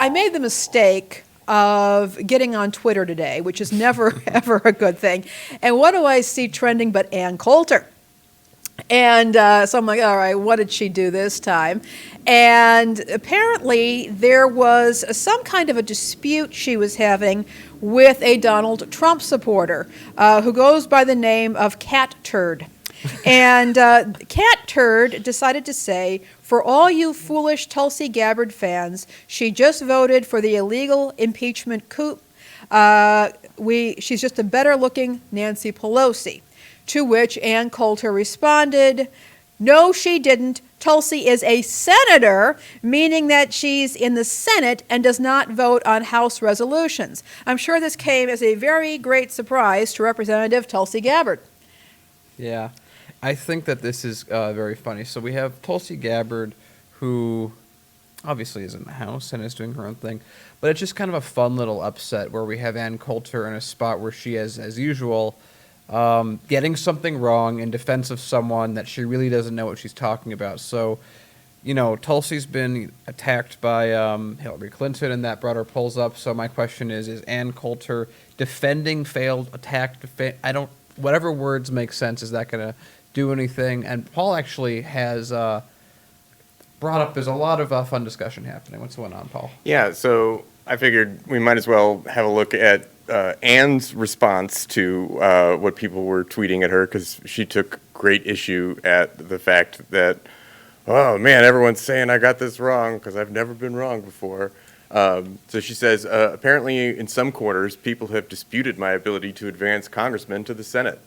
I made the mistake of getting on Twitter today, which is never, ever a good thing. And what do I see trending but Ann Coulter? And so I'm like, all right, what did she do this time? And apparently there was some kind of a dispute she was having with a Donald Trump supporter who goes by the name of Cat Turd. And Cat Turd decided to say, for all you foolish Tulsi Gabbard fans, she just voted for the illegal impeachment coup. She's just a better-looking Nancy Pelosi. To which Ann Coulter responded, no, she didn't. Tulsi is a senator, meaning that she's in the Senate and does not vote on House resolutions. I'm sure this came as a very great surprise to Representative Tulsi Gabbard. Yeah, I think that this is very funny. So we have Tulsi Gabbard, who obviously is in the House and is doing her own thing, but it's just kind of a fun little upset where we have Ann Coulter in a spot where she is, as usual, getting something wrong in defense of someone that she really doesn't know what she's talking about. So, Tulsi's been attacked by Hillary Clinton, and that brought her polls up. So my question is Ann Coulter defending failed attack? Whatever words make sense, is that going to do anything? And Paul actually has brought up, there's a lot of fun discussion happening. What's going on, Paul? Yeah, so I figured we might as well have a look at Ann's response to what people were tweeting at her, because she took great issue at the fact that, oh man, everyone's saying I got this wrong because I've never been wrong before. So she says, apparently in some quarters, people have disputed my ability to advance congressmen to the Senate.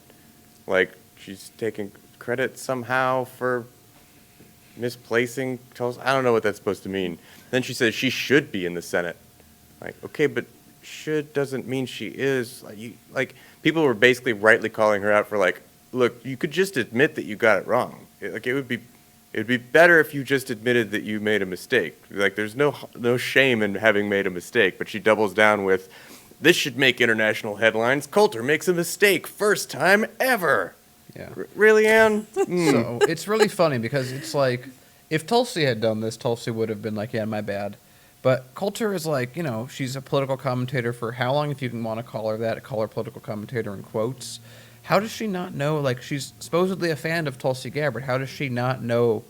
Like, she's taking credit somehow for misplacing Tulsi. I don't know what that's supposed to mean. Then she says she should be in the Senate. Like, okay, but should doesn't mean she is. People were basically rightly calling her out for, like, look, you could just admit that you got it wrong. It would be better if you just admitted that you made a mistake. Like, there's no shame in having made a mistake. But she doubles down with, this should make international headlines. Coulter makes a mistake, first time ever. Yeah. Really, Ann? So it's really funny because it's like, if Tulsi had done this, Tulsi would have been like, yeah, my bad. But Coulter is like, she's a political commentator for how long, if you want to call her that, call her political commentator in quotes. How does she not know, like, she's supposedly a fan of Tulsi Gabbard. How does she not know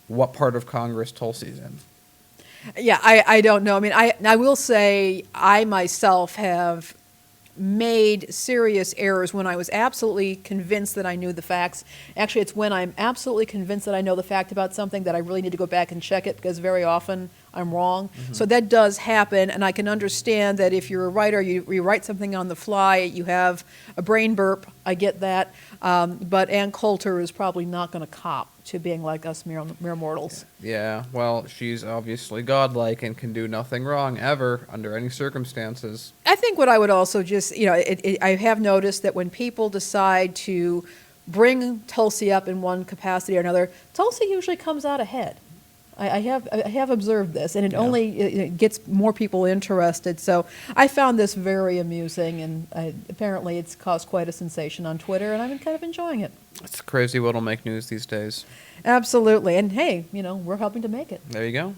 what part of Congress Tulsi's in? Yeah, I don't know. I mean, I will say I myself have made serious errors when I was absolutely convinced that I knew the facts. Actually, it's when I'm absolutely convinced that I know the fact about something that I really need to go back and check it, because very often I'm wrong. Mm-hmm. So that does happen, and I can understand that if you're a writer, you write something on the fly, you have a brain burp. I get that. But Ann Coulter is probably not going to cop to being like us mere mortals. Yeah, well, she's obviously godlike and can do nothing wrong ever under any circumstances. I think what I would also just, I have noticed that when people decide to bring Tulsi up in one capacity or another, Tulsi usually comes out ahead. I have observed this, and it only gets more people interested. So I found this very amusing, and apparently it's caused quite a sensation on Twitter, and I've been kind of enjoying it. It's crazy what'll make news these days. Absolutely, and hey, we're helping to make it. There you go.